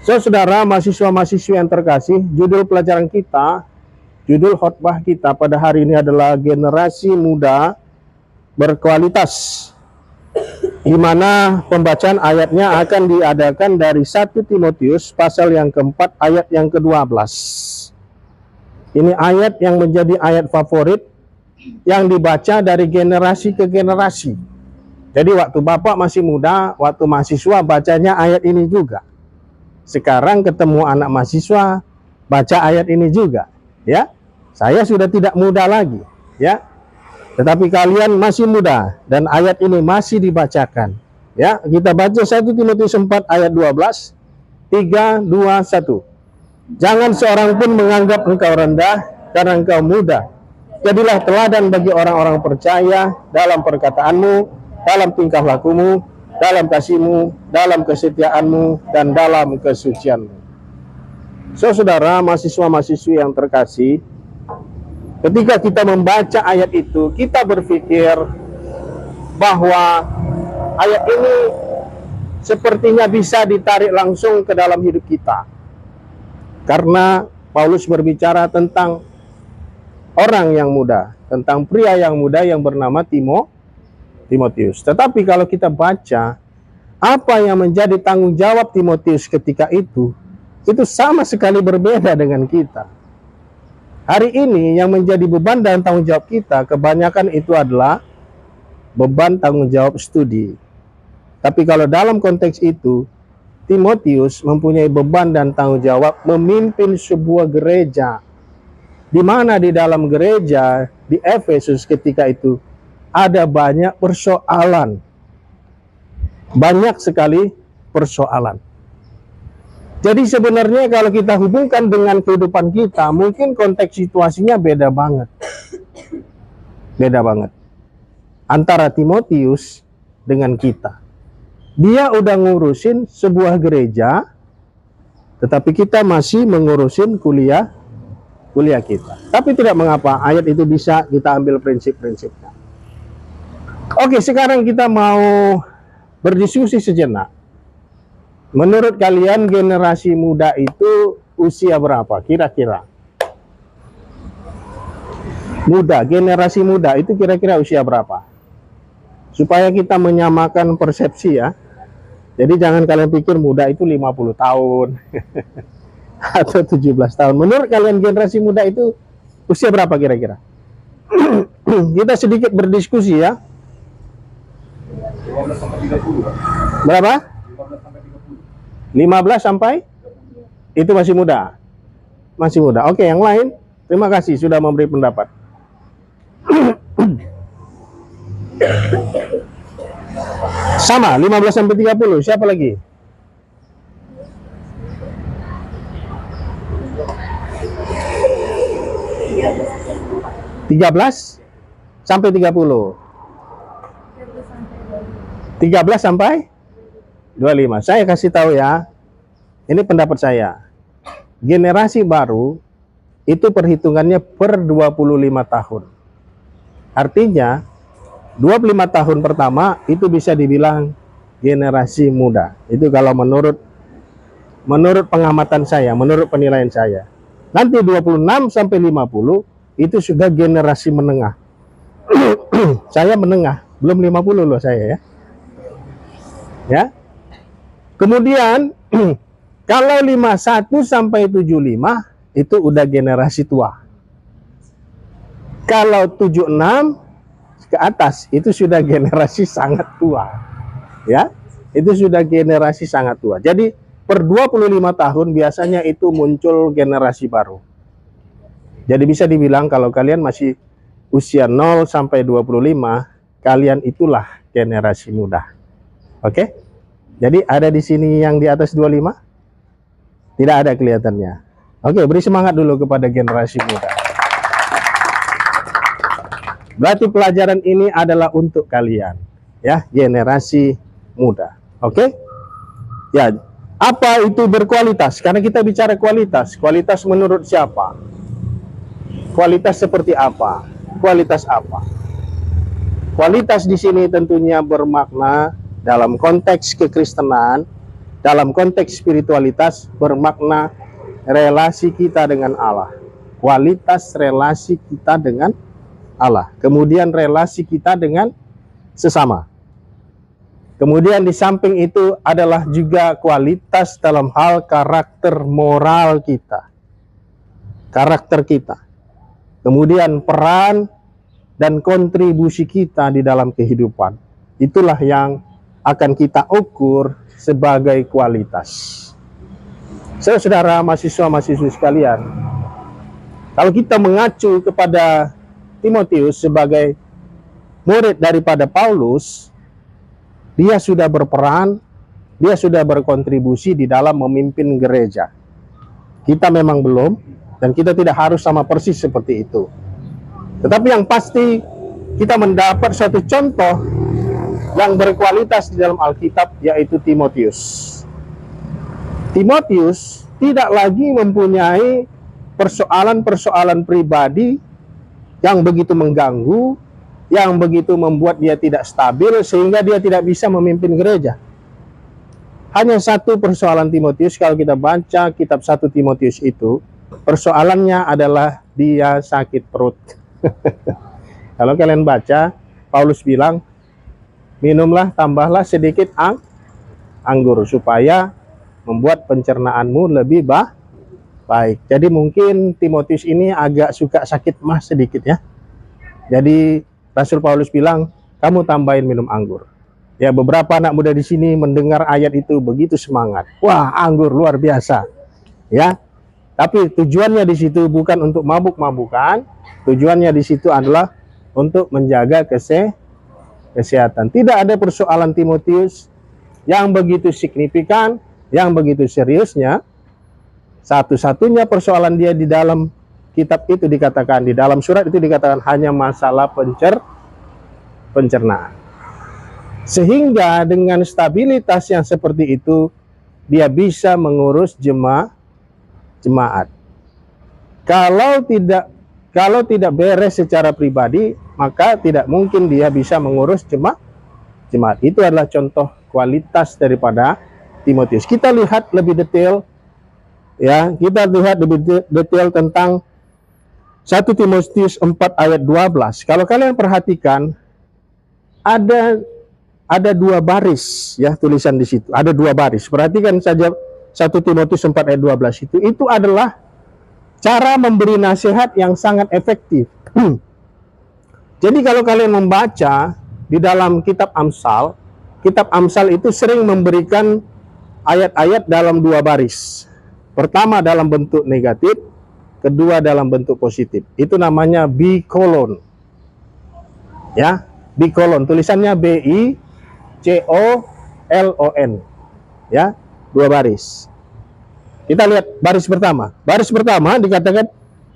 Saudara mahasiswa-mahasiswi yang terkasih, judul pelajaran kita, judul khotbah kita pada hari ini adalah generasi muda berkualitas, di mana pembacaan ayatnya akan diadakan dari 1 Timotius pasal yang keempat ayat yang ke-12. Ini ayat yang menjadi ayat favorit yang dibaca dari generasi ke generasi. Jadi waktu Bapak masih muda, waktu mahasiswa bacanya ayat ini juga. Sekarang ketemu anak mahasiswa, baca ayat ini juga, ya. Saya sudah tidak muda lagi, ya. Tetapi kalian masih muda dan ayat ini masih dibacakan, ya. Kita baca 1 Timotius 4 ayat 12. 3, 2, 1. Jangan seorang pun menganggap engkau rendah karena engkau muda. Jadilah teladan bagi orang-orang percaya dalam perkataanmu, dalam tingkah lakumu, dalam kasihmu, dalam kesetiaanmu, dan dalam kesucianmu. Saudara mahasiswa-mahasiswi yang terkasih, ketika kita membaca ayat itu, kita berpikir bahwa ayat ini sepertinya bisa ditarik langsung ke dalam hidup kita. Karena Paulus berbicara tentang orang yang muda, tentang pria yang muda yang bernama Timotius. Tetapi kalau kita baca apa yang menjadi tanggung jawab Timotius ketika itu sama sekali berbeda dengan kita. Hari ini yang menjadi beban dan tanggung jawab kita kebanyakan itu adalah beban tanggung jawab studi. Tapi kalau dalam konteks itu, Timotius mempunyai beban dan tanggung jawab memimpin sebuah gereja, di mana di dalam gereja di Efesus ketika itu ada banyak persoalan. Banyak sekali persoalan. Jadi sebenarnya kalau kita hubungkan dengan kehidupan kita, mungkin konteks situasinya beda banget. Beda banget. Antara Timotius dengan kita. Dia udah ngurusin sebuah gereja, tetapi kita masih mengurusin kuliah kita. Tapi tidak mengapa, ayat itu bisa kita ambil prinsip-prinsipnya. Oke, sekarang kita mau berdiskusi sejenak. Menurut kalian generasi muda itu usia berapa kira-kira? Generasi muda itu kira-kira usia berapa? Supaya kita menyamakan persepsi ya. Jadi jangan kalian pikir muda itu 50 tahun atau 17 tahun. Menurut kalian generasi muda itu usia berapa kira-kira? Kita sedikit berdiskusi ya. 15 sampai 30. Berapa? 15 sampai 15 sampai? Itu masih muda. Masih muda. Oke, yang lain, terima kasih sudah memberi pendapat. Sama, 15 sampai 30. Siapa lagi? sampai 30. 13 sampai 25. Saya kasih tahu ya. Ini pendapat saya. Generasi baru itu perhitungannya per 25 tahun. Artinya 25 tahun pertama itu bisa dibilang generasi muda. Itu kalau menurut pengamatan saya, menurut penilaian saya. Nanti 26 sampai 50 itu sudah generasi menengah. Saya menengah, belum 50 loh saya ya. Ya. Kemudian kalau 51 sampai 75 itu udah generasi tua. Kalau 76 ke atas itu sudah generasi sangat tua. Ya. Itu sudah generasi sangat tua. Jadi per 25 tahun biasanya itu muncul generasi baru. Jadi bisa dibilang kalau kalian masih usia 0 sampai 25, kalian itulah generasi muda. Oke? Jadi ada di sini yang di atas 25? Tidak ada kelihatannya. Oke, beri semangat dulu kepada generasi muda. Berarti pelajaran ini adalah untuk kalian, ya, generasi muda. Oke? Ya, apa itu berkualitas? Karena kita bicara kualitas. Kualitas menurut siapa? Kualitas seperti apa? Kualitas apa? Kualitas di sini tentunya bermakna dalam konteks kekristenan dalam konteks spiritualitas bermakna relasi kita dengan Allah, kualitas relasi kita dengan Allah, kemudian relasi kita dengan sesama. Kemudian di samping itu adalah juga kualitas dalam hal karakter moral kita, karakter kita. Kemudian peran dan kontribusi kita di dalam kehidupan. Itulah yang akan kita ukur sebagai kualitas. Saudara mahasiswa-mahasiswi sekalian, kalau kita mengacu kepada Timotius sebagai murid daripada Paulus, dia sudah berperan, dia sudah berkontribusi di dalam memimpin gereja. Kita memang belum, dan kita tidak harus sama persis seperti itu. Tetapi yang pasti, kita mendapat suatu contoh yang berkualitas di dalam Alkitab, yaitu Timotius. Timotius tidak lagi mempunyai persoalan-persoalan pribadi yang begitu mengganggu, yang begitu membuat dia tidak stabil, sehingga dia tidak bisa memimpin gereja. Hanya satu persoalan Timotius, kalau kita baca kitab 1 Timotius itu, persoalannya adalah dia sakit perut. Kalau kalian baca, Paulus bilang, minumlah, tambahlah sedikit anggur, supaya membuat pencernaanmu lebih baik. Jadi mungkin Timotius ini agak suka sakit mah sedikit ya. Jadi Rasul Paulus bilang, kamu tambahin minum anggur. Ya, beberapa anak muda di sini mendengar ayat itu begitu semangat. Wah, anggur luar biasa. Ya. Tapi tujuannya di situ bukan untuk mabuk-mabukan. Tujuannya di situ adalah untuk menjaga kesehatan. Tidak ada persoalan Timotius yang begitu signifikan, yang begitu seriusnya. Satu-satunya persoalan dia di dalam kitab itu dikatakan, di dalam surat itu dikatakan hanya masalah pencernaan. Sehingga dengan stabilitas yang seperti itu, dia bisa mengurus jemaat. Kalau tidak beres secara pribadi, maka tidak mungkin dia bisa mengurus jemaat. Itu adalah contoh kualitas daripada Timotius. Kita lihat lebih detail, ya. Kita lihat lebih detail tentang 1 Timotius 4 ayat 12. Kalau kalian perhatikan, ada dua baris, ya, tulisan di situ. Ada dua baris. Perhatikan saja 1 Timotius 4 ayat 12 itu. Itu adalah cara memberi nasihat yang sangat efektif. Jadi kalau kalian membaca di dalam kitab Amsal itu sering memberikan ayat-ayat dalam dua baris. Pertama dalam bentuk negatif, kedua dalam bentuk positif. Itu namanya bikolon. Ya, bikolon. Tulisannya BICOLON. Ya, dua baris. Kita lihat baris pertama. Baris pertama dikatakan,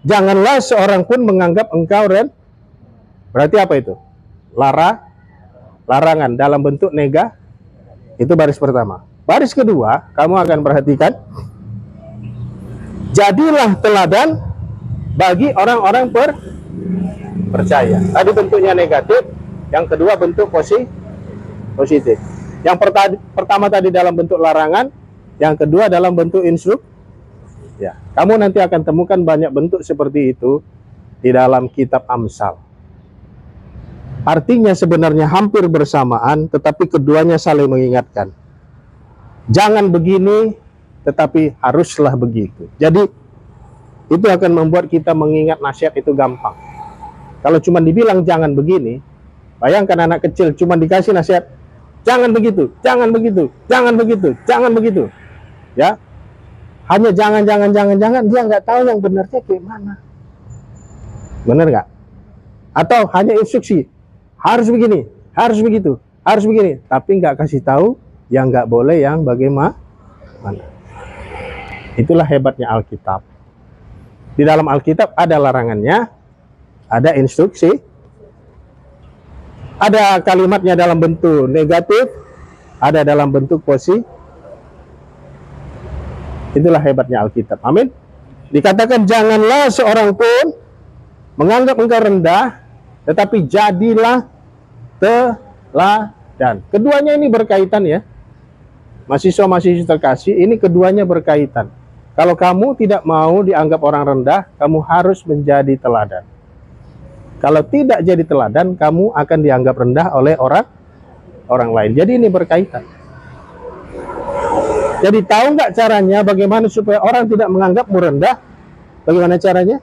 janganlah seorang pun menganggap engkau berarti apa itu? Larangan dalam bentuk negatif. Itu baris pertama. Baris kedua, kamu akan perhatikan, jadilah teladan bagi orang-orang percaya. Tadi bentuknya negatif, yang kedua bentuk positif. Yang pertama tadi dalam bentuk larangan, yang kedua dalam bentuk instruksi. Ya, kamu nanti akan temukan banyak bentuk seperti itu di dalam kitab Amsal. Artinya sebenarnya hampir bersamaan, tetapi keduanya saling mengingatkan. Jangan begini, tetapi haruslah begitu. Jadi itu akan membuat kita mengingat nasihat itu gampang. Kalau cuma dibilang jangan begini, bayangkan anak kecil cuma dikasih nasihat, jangan begitu, jangan begitu, jangan begitu, jangan begitu. Ya, hanya jangan, dia nggak tahu yang benarnya kayak mana. Benar nggak? Atau hanya instruksi, harus begini, harus begitu, harus begini, tapi nggak kasih tahu yang nggak boleh, yang bagaimana. Itulah hebatnya Alkitab. Di dalam Alkitab ada larangannya, ada instruksi, ada kalimatnya dalam bentuk negatif, ada dalam bentuk positif. Itulah hebatnya Alkitab. Amin. Dikatakan janganlah seorang pun menganggap engkau rendah, tetapi jadilah teladan. Keduanya ini berkaitan ya. mahasiswa-mahasiswi terkasih, ini keduanya berkaitan. Kalau kamu tidak mau dianggap orang rendah, kamu harus menjadi teladan. Kalau tidak jadi teladan, kamu akan dianggap rendah oleh orang lain. Jadi ini berkaitan. Jadi tahu nggak caranya bagaimana supaya orang tidak menganggapmu rendah? Bagaimana caranya?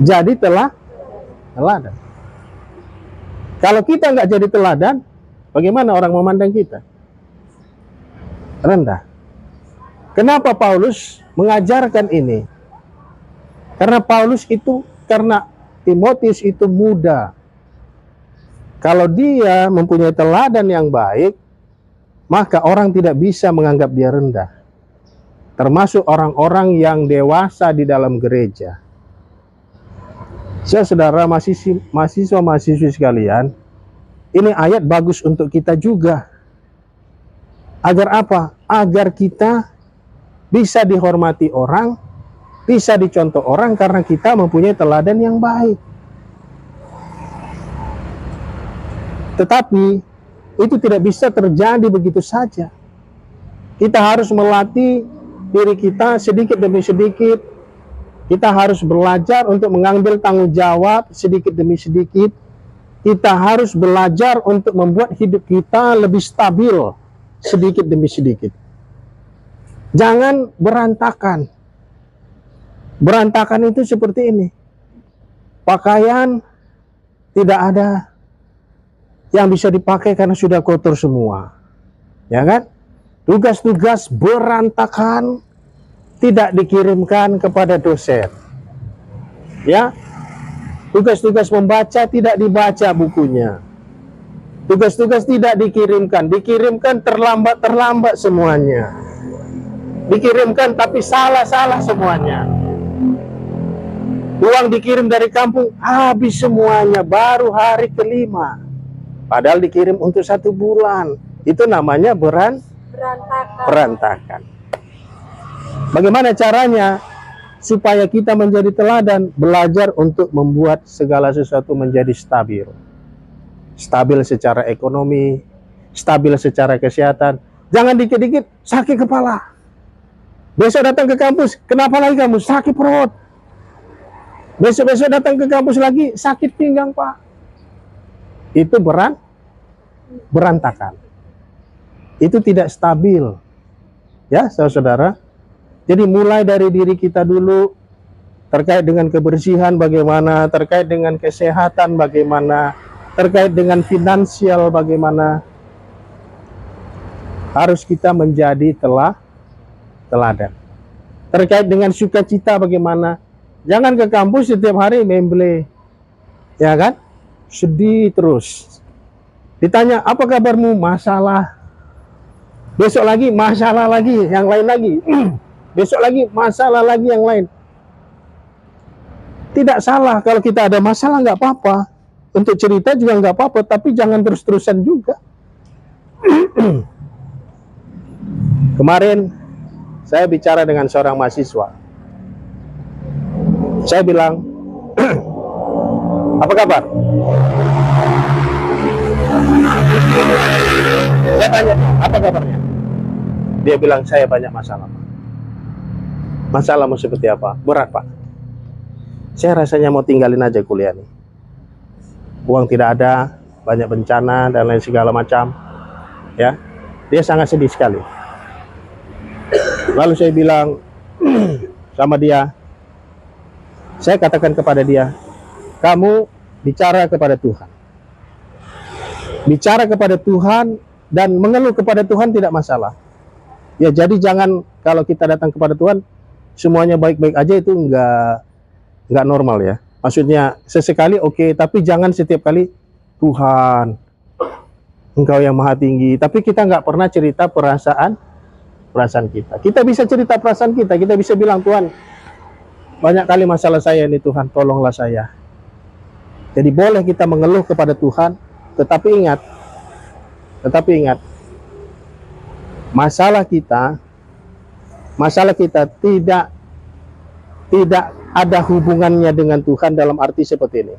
Jadi teladan. Kalau kita nggak jadi teladan, bagaimana orang memandang kita? Rendah. Kenapa Paulus mengajarkan ini? Karena karena Timotius itu muda. Kalau dia mempunyai teladan yang baik, maka orang tidak bisa menganggap dia rendah. Termasuk orang-orang yang dewasa di dalam gereja. Saudara mahasiswa-mahasiswi sekalian, ini ayat bagus untuk kita juga. Agar apa? Agar kita bisa dihormati orang, bisa dicontoh orang karena kita mempunyai teladan yang baik. Tetapi itu tidak bisa terjadi begitu saja. Kita harus melatih diri kita sedikit demi sedikit. Kita harus belajar untuk mengambil tanggung jawab sedikit demi sedikit. Kita harus belajar untuk membuat hidup kita lebih stabil sedikit demi sedikit. Jangan berantakan. Berantakan itu seperti ini. Pakaian tidak ada yang bisa dipakai karena sudah kotor semua. Ya kan? Tugas-tugas berantakan, tidak dikirimkan kepada dosen. Ya. Tugas-tugas membaca tidak dibaca bukunya. Tugas-tugas tidak dikirimkan terlambat semuanya. Dikirimkan tapi salah semuanya. Uang dikirim dari kampung habis semuanya baru hari kelima. Padahal dikirim untuk 1 bulan. Itu namanya berantakan. Bagaimana caranya supaya kita menjadi teladan? Belajar untuk membuat segala sesuatu menjadi stabil. Stabil secara ekonomi, stabil secara kesehatan. Jangan dikit-dikit sakit kepala. Besok datang ke kampus, kenapa lagi kamu? Sakit perut. Besok-besok datang ke kampus lagi, sakit pinggang, Pak. Itu berantakan. Itu tidak stabil. Ya, saudara. Jadi mulai dari diri kita dulu, terkait dengan kebersihan bagaimana, terkait dengan kesehatan bagaimana, terkait dengan finansial bagaimana. Harus kita menjadi teladan. Terkait dengan sukacita bagaimana. Jangan ke kampus setiap hari memble. Ya kan? Sedih terus. Ditanya, apa kabarmu? Masalah. Besok lagi masalah lagi, yang lain lagi. Besok lagi masalah lagi yang lain. Tidak salah kalau kita ada masalah, nggak apa-apa. Untuk cerita juga nggak apa-apa, tapi jangan terus-terusan juga. Kemarin saya bicara dengan seorang mahasiswa. Saya bilang, apa kabar? Saya tanya, apa kabarnya? Dia bilang, saya banyak masalah, Pak. Masalahmu seperti apa? Berat, Pak. Saya rasanya mau tinggalin aja kuliah nih. Uang tidak ada, banyak bencana dan lain segala macam. Ya, dia sangat sedih sekali. Lalu saya bilang sama dia, saya katakan kepada dia, kamu bicara kepada Tuhan. Bicara kepada Tuhan dan mengeluh kepada Tuhan tidak masalah. Ya, jadi jangan kalau kita datang kepada Tuhan semuanya baik-baik aja, itu nggak normal ya. Maksudnya sesekali oke, tapi jangan setiap kali Tuhan, Engkau yang maha tinggi. Tapi kita nggak pernah cerita perasaan kita. Kita bisa cerita perasaan kita bisa bilang, Tuhan, banyak kali masalah saya ini, Tuhan, tolonglah saya. Jadi boleh kita mengeluh kepada Tuhan, tetapi ingat, masalah kita tidak ada hubungannya dengan Tuhan dalam arti seperti ini.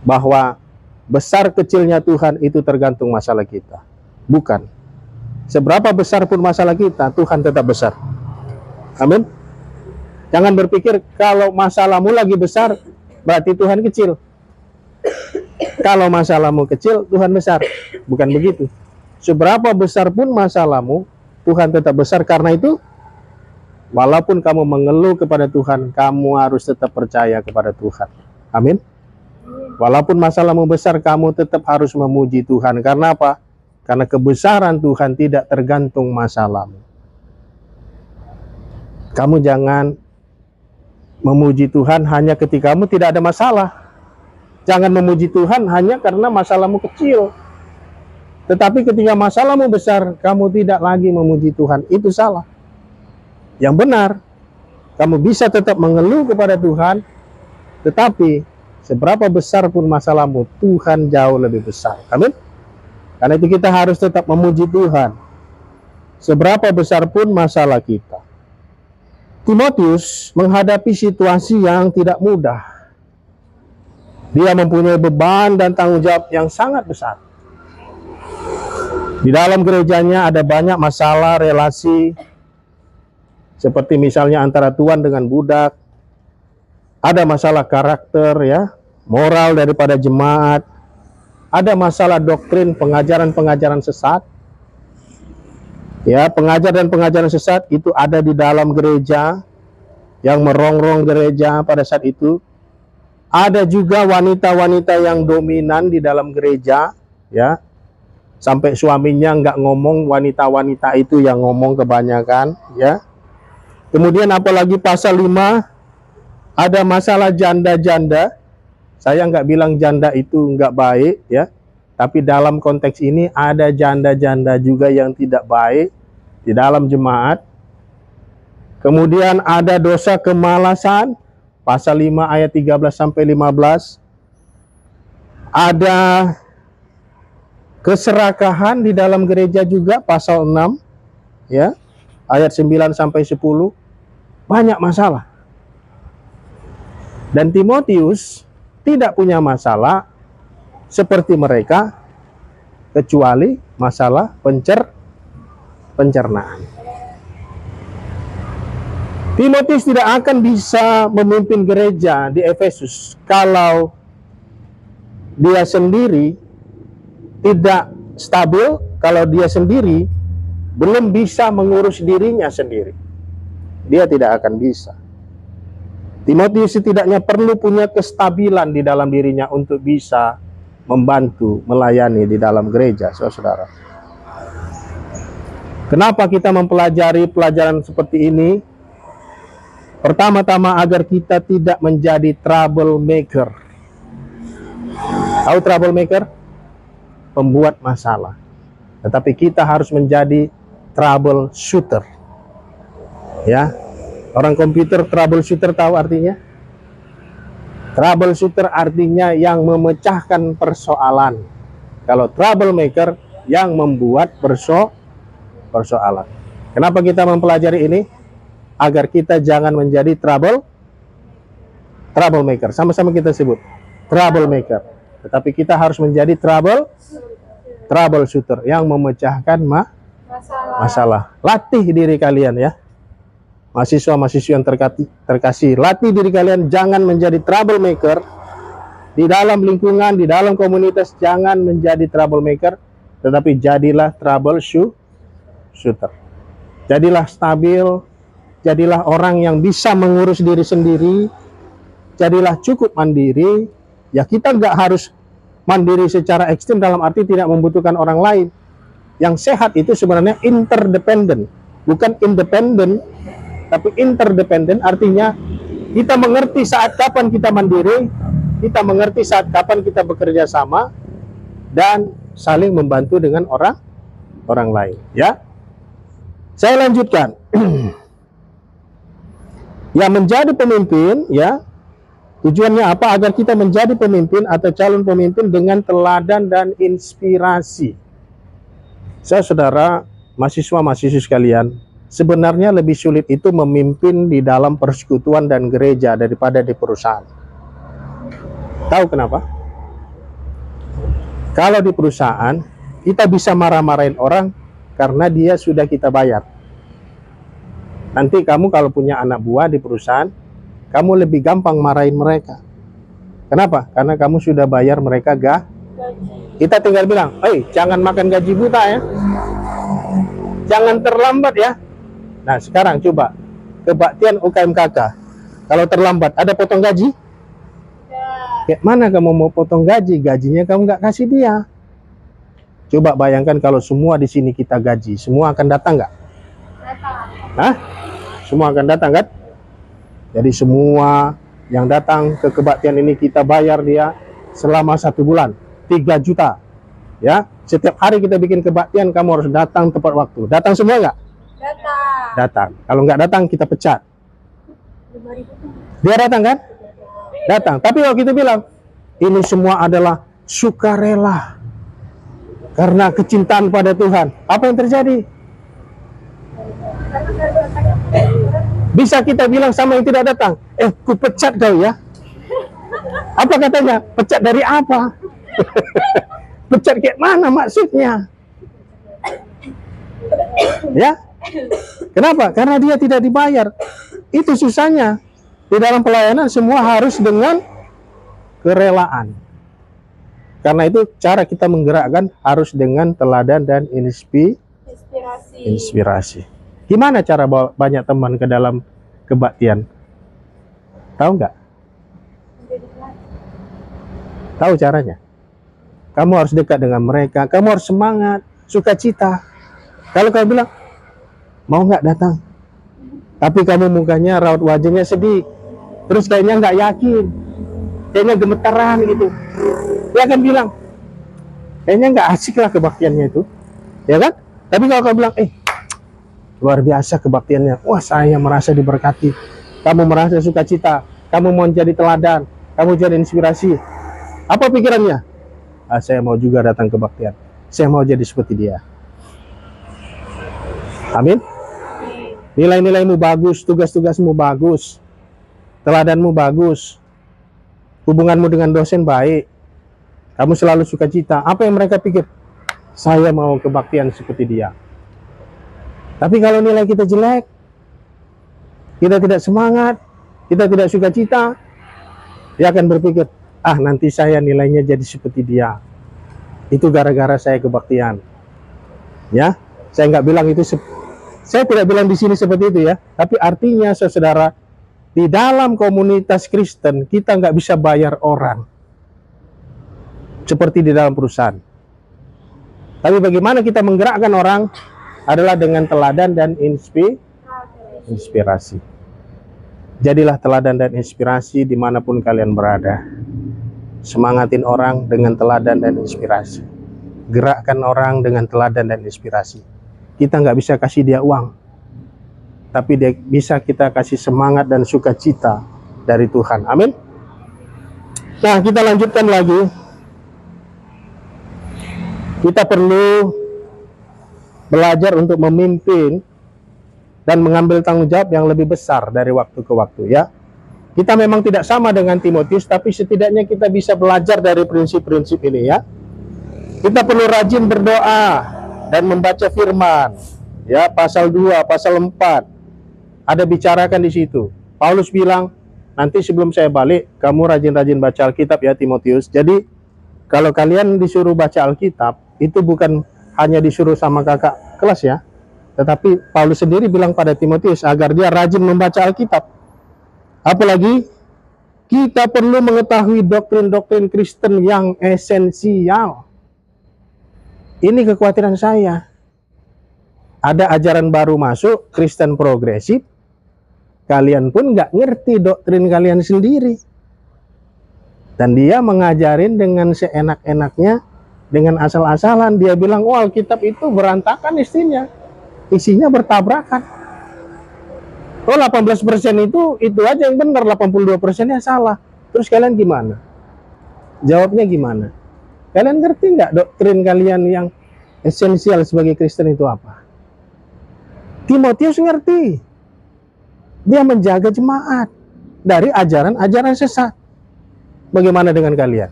Bahwa besar kecilnya Tuhan itu tergantung masalah kita. Bukan. Seberapa besar pun masalah kita, Tuhan tetap besar. Amin. Jangan berpikir kalau masalahmu lagi besar, berarti Tuhan kecil. Kalau masalahmu kecil, Tuhan besar. Bukan begitu. Seberapa besar pun masalahmu, Tuhan tetap besar. Karena itu, walaupun kamu mengeluh kepada Tuhan, kamu harus tetap percaya kepada Tuhan. Amin. Walaupun masalahmu besar, kamu tetap harus memuji Tuhan. Karena apa? Karena kebesaran Tuhan tidak tergantung masalahmu. Kamu jangan memuji Tuhan hanya ketika kamu tidak ada masalah. Jangan memuji Tuhan hanya karena masalahmu kecil. Tetapi ketika masalahmu besar, kamu tidak lagi memuji Tuhan. Itu salah. Yang benar, kamu bisa tetap mengeluh kepada Tuhan, tetapi seberapa besar pun masalahmu, Tuhan jauh lebih besar. Amin. Karena itu kita harus tetap memuji Tuhan. Seberapa besar pun masalah kita. Timotius menghadapi situasi yang tidak mudah. Dia mempunyai beban dan tanggung jawab yang sangat besar. Di dalam gerejanya ada banyak masalah relasi, seperti misalnya antara tuan dengan budak. Ada masalah karakter, ya, moral daripada jemaat. Ada masalah doktrin, pengajaran-pengajaran sesat. Ya, pengajaran dan pengajaran sesat itu ada di dalam gereja yang merongrong gereja pada saat itu. Ada juga wanita-wanita yang dominan di dalam gereja, ya. Sampai suaminya nggak ngomong, wanita-wanita itu yang ngomong kebanyakan, ya. Kemudian apalagi pasal 5, ada masalah janda-janda. Saya nggak bilang janda itu nggak baik, ya. Tapi dalam konteks ini ada janda-janda juga yang tidak baik di dalam jemaat. Kemudian ada dosa kemalasan, pasal 5 ayat 13 sampai 15. Ada keserakahan di dalam gereja juga, pasal 6, ya, ayat 9 sampai 10. Banyak masalah. Dan Timotius tidak punya masalah seperti mereka, kecuali masalah pencernaan. Timotius tidak akan bisa memimpin gereja di Efesus kalau dia sendiri tidak stabil, kalau dia sendiri belum bisa mengurus dirinya sendiri. Dia tidak akan bisa. Timotius setidaknya perlu punya kestabilan di dalam dirinya untuk bisa membantu, melayani di dalam gereja, saudara. Kenapa kita mempelajari pelajaran seperti ini? Pertama-tama agar kita tidak menjadi troublemaker. Tahu troublemaker? Pembuat masalah. Tetapi kita harus menjadi troubleshooter. Ya. Orang komputer troubleshooter tahu artinya? Troubleshooter artinya yang memecahkan persoalan. Kalau troublemaker yang membuat persoalan. Kenapa kita mempelajari ini? Agar kita jangan menjadi troublemaker. Sama-sama kita sebut troublemaker. Tetapi kita harus menjadi troubleshooter yang memecahkan masalah. Latih diri kalian, ya. Mahasiswa-mahasiswa yang terkasih, latih diri kalian jangan menjadi troublemaker di dalam lingkungan, di dalam komunitas. Jangan menjadi troublemaker, tetapi jadilah troubleshooter. Jadilah stabil, jadilah orang yang bisa mengurus diri sendiri, jadilah cukup mandiri. Ya, kita nggak harus mandiri secara ekstrim dalam arti tidak membutuhkan orang lain. Yang sehat itu sebenarnya interdependent, bukan independen. Tapi interdependen artinya kita mengerti saat kapan kita mandiri, kita mengerti saat kapan kita bekerja sama, dan saling membantu dengan orang lain. Ya, saya lanjutkan. Yang menjadi pemimpin, ya, tujuannya apa? Agar kita menjadi pemimpin atau calon pemimpin dengan teladan dan inspirasi. Saudara, mahasiswa-mahasiswa sekalian, sebenarnya lebih sulit itu memimpin di dalam persekutuan dan gereja daripada di perusahaan. Tahu kenapa? Kalau di perusahaan, kita bisa marah-marahin orang, karena dia sudah kita bayar. Nanti kamu kalau punya anak buah di perusahaan, kamu lebih gampang marahin mereka. Kenapa? Karena kamu sudah bayar mereka gaji. Kita tinggal bilang, jangan makan gaji buta ya. Jangan terlambat ya. Nah sekarang coba, kebaktian UKMKK. Kalau terlambat, ada potong gaji? Kayak mana kamu mau potong gaji? Gajinya kamu nggak kasih dia. Coba bayangkan kalau semua di sini kita gaji, semua akan datang nggak? Hah? Semua akan datang kan? Jadi semua yang datang ke kebaktian ini kita bayar dia selama 1 bulan, 3 juta. Ya, setiap hari kita bikin kebaktian, kamu harus datang tepat waktu. Datang semua nggak? Datang. Kalau nggak datang, kita pecat. Dia datang kan? Datang. Tapi kalau kita bilang, ini semua adalah sukarela karena kecintaan pada Tuhan. Apa yang terjadi? Bisa kita bilang sama yang tidak datang, ku pecat kau ya. Apa katanya? Pecat dari apa? Pecat kayak mana maksudnya? Ya. Kenapa? Karena dia tidak dibayar. Itu susahnya. Di dalam pelayanan semua harus dengan kerelaan. Karena itu cara kita menggerakkan harus dengan teladan dan inspirasi. Gimana cara bawa banyak teman ke dalam kebaktian? Tahu nggak? Tahu caranya? Kamu harus dekat dengan mereka. Kamu harus semangat, sukacita. Kalau kamu bilang, mau nggak datang? Tapi kamu mukanya, raut wajahnya sedih. Terus kayaknya nggak yakin. Kayaknya gemetaran gitu. Dia akan bilang, kayaknya nggak asik lah kebaktiannya itu. Ya kan? Tapi kalau kamu bilang, luar biasa kebaktiannya. Wah, saya merasa diberkati. Kamu merasa sukacita. Kamu mau jadi teladan. Kamu jadi inspirasi. Apa pikirannya? Saya mau juga datang kebaktian. Saya mau jadi seperti dia. Amin. Nilai-nilaimu bagus, tugas-tugasmu bagus, teladanmu bagus, hubunganmu dengan dosen baik, kamu selalu sukacita. Apa yang mereka pikir? Saya mau kebaktian seperti dia. Tapi kalau nilai kita jelek, kita tidak semangat, kita tidak sukacita, dia akan berpikir, nanti saya nilainya jadi seperti dia. Itu gara-gara saya kebaktian. Ya, saya nggak bilang itu. Saya tidak bilang di sini seperti itu ya. Tapi artinya, saudara, di dalam komunitas Kristen kita nggak bisa bayar orang seperti di dalam perusahaan. Tapi bagaimana kita menggerakkan orang adalah dengan teladan dan inspirasi. Jadilah teladan dan inspirasi dimanapun kalian berada. Semangatin orang dengan teladan dan inspirasi. Gerakkan orang dengan teladan dan inspirasi. Kita nggak bisa kasih dia uang, tapi dia bisa kita kasih semangat dan sukacita dari Tuhan. Amin. Nah, kita lanjutkan lagi. Kita perlu belajar untuk memimpin dan mengambil tanggung jawab yang lebih besar dari waktu ke waktu ya. Kita memang tidak sama dengan Timotius, tapi setidaknya kita bisa belajar dari prinsip-prinsip ini ya. Kita perlu rajin berdoa dan membaca firman. Ya, pasal 2, pasal 4 ada bicarakan di situ. Paulus bilang, nanti sebelum saya balik, kamu rajin-rajin baca Alkitab ya Timotius. Jadi, kalau kalian disuruh baca Alkitab, itu bukan hanya disuruh sama kakak kelas ya, tetapi Paulus sendiri bilang pada Timotius agar dia rajin membaca Alkitab. Apalagi kita perlu mengetahui doktrin-doktrin Kristen yang esensial. Ini kekhawatiran saya. Ada ajaran baru masuk, Kristen progresif, kalian pun nggak ngerti doktrin kalian sendiri. Dan dia mengajarin dengan seenak-enaknya, dengan asal-asalan. Dia bilang, Alkitab itu berantakan isinya bertabrakan. 18% itu aja yang benar, 82%-nya salah. Terus kalian gimana? Jawabnya gimana? Kalian ngerti nggak doktrin kalian yang esensial sebagai Kristen itu apa? Timotius ngerti. Dia menjaga jemaat dari ajaran-ajaran sesat. Bagaimana dengan kalian?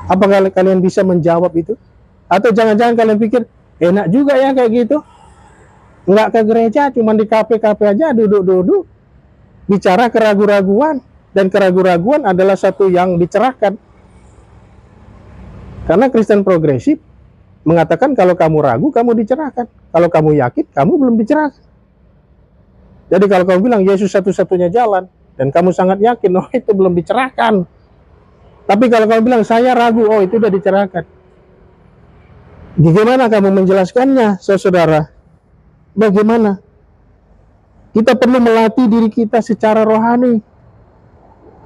Apakah kalian bisa menjawab itu? Atau jangan-jangan kalian pikir, Enak juga ya kayak gitu. Nggak ke gereja, cuma di kafe-kafe aja duduk-duduk, bicara keraguan-raguan. Dan keraguan-raguan adalah satu yang dicerahkan. Karena Kristen progresif mengatakan kalau kamu ragu, kamu dicerahkan. Kalau kamu yakin, kamu belum dicerahkan. Jadi kalau kamu bilang Yesus satu-satunya jalan, dan kamu sangat yakin, oh itu belum dicerahkan. Tapi kalau kamu bilang saya ragu, oh itu sudah dicerahkan. Bagaimana kamu menjelaskannya, saudara? Bagaimana? Kita perlu melatih diri kita secara rohani,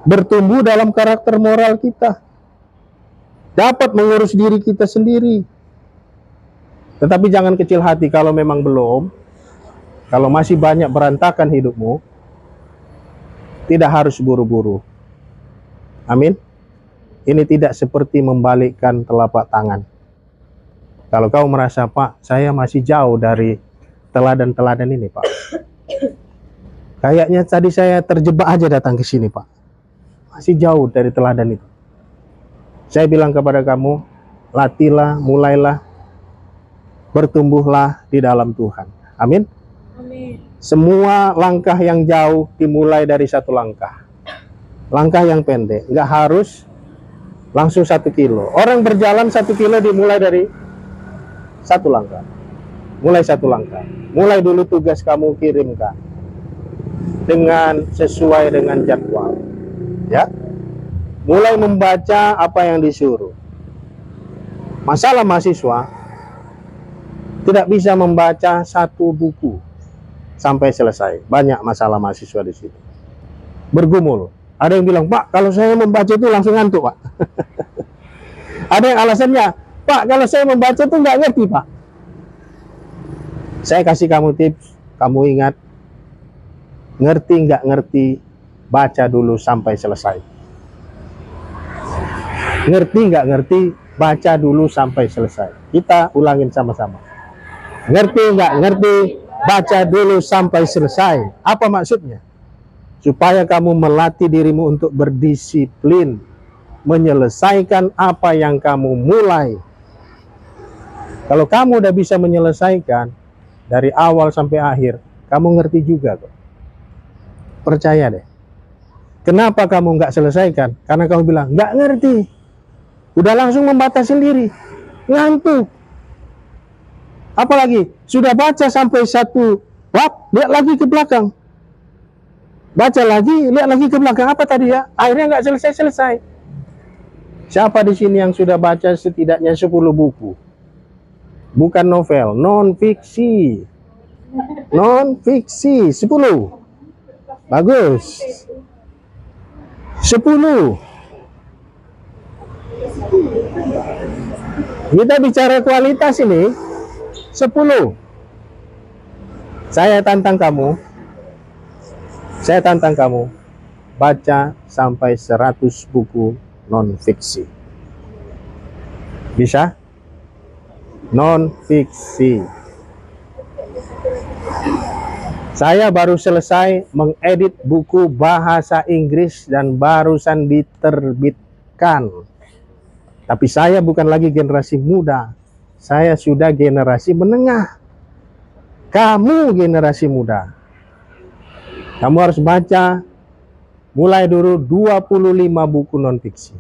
bertumbuh dalam karakter moral kita, dapat mengurus diri kita sendiri. Tetapi jangan kecil hati kalau memang belum, kalau masih banyak berantakan hidupmu, tidak harus buru-buru. Amin. Ini tidak seperti membalikkan telapak tangan. Kalau kau merasa, Pak, saya masih jauh dari teladan-teladan ini, Pak. Kayaknya tadi saya terjebak aja datang ke sini, Pak. Masih jauh dari teladan itu. Saya bilang kepada kamu, latihlah, mulailah, bertumbuhlah di dalam Tuhan. Amin. Amin. Semua langkah yang jauh dimulai dari satu langkah. Langkah yang pendek, nggak harus langsung 1 kilo. Orang berjalan 1 kilo dimulai dari 1 langkah. Mulai 1 langkah. Mulai dulu tugas kamu kirimkan dengan sesuai dengan jadwal. Ya, mulai membaca apa yang disuruh. Masalah mahasiswa tidak bisa membaca 1 buku sampai selesai. Banyak masalah mahasiswa di situ. Bergumul. Ada yang bilang, Pak, kalau saya membaca itu langsung ngantuk, Pak. Ada yang alasannya, Pak, kalau saya membaca itu nggak ngerti, Pak. Saya kasih kamu tips, kamu ingat, ngerti nggak ngerti, baca dulu sampai selesai. Ngerti nggak ngerti, baca dulu sampai selesai. Kita ulangin sama-sama. Ngerti nggak ngerti, baca dulu sampai selesai. Apa maksudnya? Supaya kamu melatih dirimu untuk berdisiplin, menyelesaikan apa yang kamu mulai. Kalau kamu udah bisa menyelesaikan dari awal sampai akhir, kamu ngerti juga kok. Percaya deh. Kenapa kamu nggak selesaikan? Karena kamu bilang, nggak ngerti. Udah langsung membatasi diri. Ngantuk. Apalagi, sudah baca sampai 1 bab, lihat lagi ke belakang. Baca lagi, lihat lagi ke belakang. Apa tadi ya? Akhirnya nggak selesai-selesai. Siapa di sini yang sudah baca setidaknya 10 buku? Bukan novel, non-fiksi. Non-fiksi, 10. Bagus. 10. Kita bicara kualitas ini, 10. Saya tantang kamu, baca sampai 100 buku non-fiksi. Bisa? Non-fiksi. Saya baru selesai mengedit buku bahasa Inggris dan barusan diterbitkan. Tapi saya bukan lagi generasi muda. Saya sudah generasi menengah. Kamu generasi muda. Kamu harus baca mulai dulu 25 buku non-fiksi.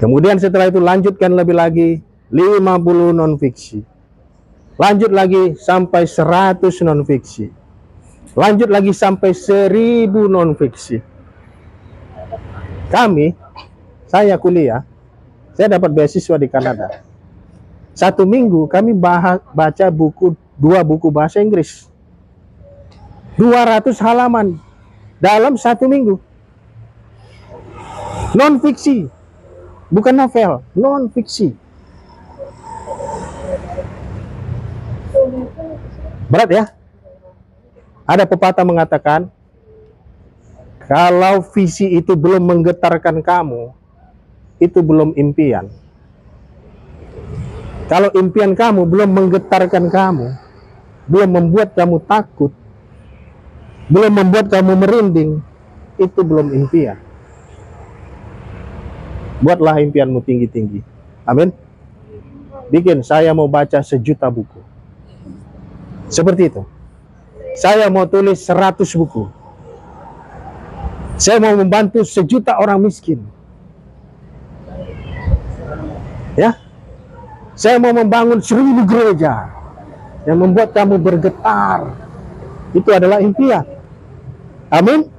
Kemudian setelah itu lanjutkan lebih lagi 50 non-fiksi. Lanjut lagi sampai 100 non-fiksi. Lanjut lagi sampai 1000 non-fiksi. Saya kuliah, saya dapat beasiswa di Kanada. 1 minggu kami baca 2 buku bahasa Inggris. 200 halaman dalam 1 minggu. Non-fiksi. Bukan novel, non-fiksi. Berat ya? Ada pepatah mengatakan, kalau visi itu belum menggetarkan kamu, itu belum impian. Kalau impian kamu belum menggetarkan kamu, belum membuat kamu takut, belum membuat kamu merinding, itu belum impian. Buatlah impianmu tinggi-tinggi. Amin. bikin, saya mau baca 1.000.000 buku. Seperti itu. Saya mau tulis 100 buku. Saya mau membantu 1.000.000 orang miskin. Ya, saya mau membangun 1.000 gereja yang membuat kamu bergetar. Itu adalah impian. Amin.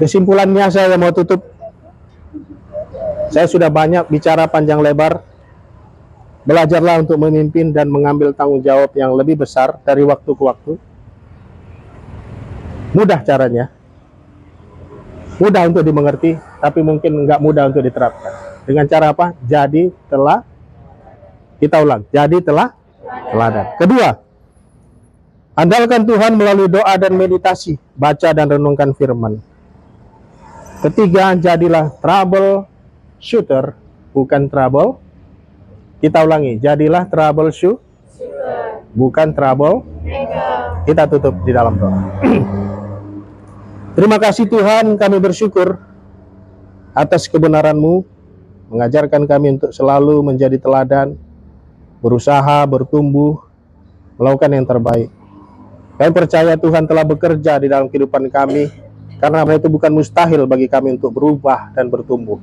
Kesimpulannya saya mau tutup. Saya sudah banyak bicara panjang lebar. Belajarlah untuk memimpin dan mengambil tanggung jawab yang lebih besar dari waktu ke waktu. Mudah caranya. Mudah untuk dimengerti, tapi mungkin nggak mudah untuk diterapkan. Dengan cara apa? Jadi telah, kita ulang, jadi telah teladan. Kedua, andalkan Tuhan melalui doa dan meditasi, baca dan renungkan firman. Ketiga, jadilah trouble shooter, bukan trouble. Kita ulangi, jadilah trouble shooter, bukan trouble. Kita tutup di dalam doa. Terima kasih Tuhan, kami bersyukur atas kebenaran-Mu, mengajarkan kami untuk selalu menjadi teladan, berusaha, bertumbuh, melakukan yang terbaik. Kami percaya Tuhan telah bekerja di dalam kehidupan kami, karena itu bukan mustahil bagi kami untuk berubah dan bertumbuh.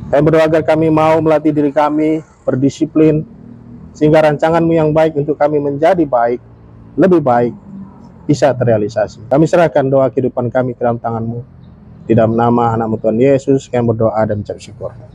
Kami berdoa agar kami mau melatih diri kami, berdisiplin, sehingga rancangan-Mu yang baik untuk kami menjadi baik, lebih baik, bisa terrealisasi. Kami serahkan doa kehidupan kami ke dalam tangan-Mu. Di dalam nama anak-Mu Tuhan Yesus, kami berdoa dan ucap syukur.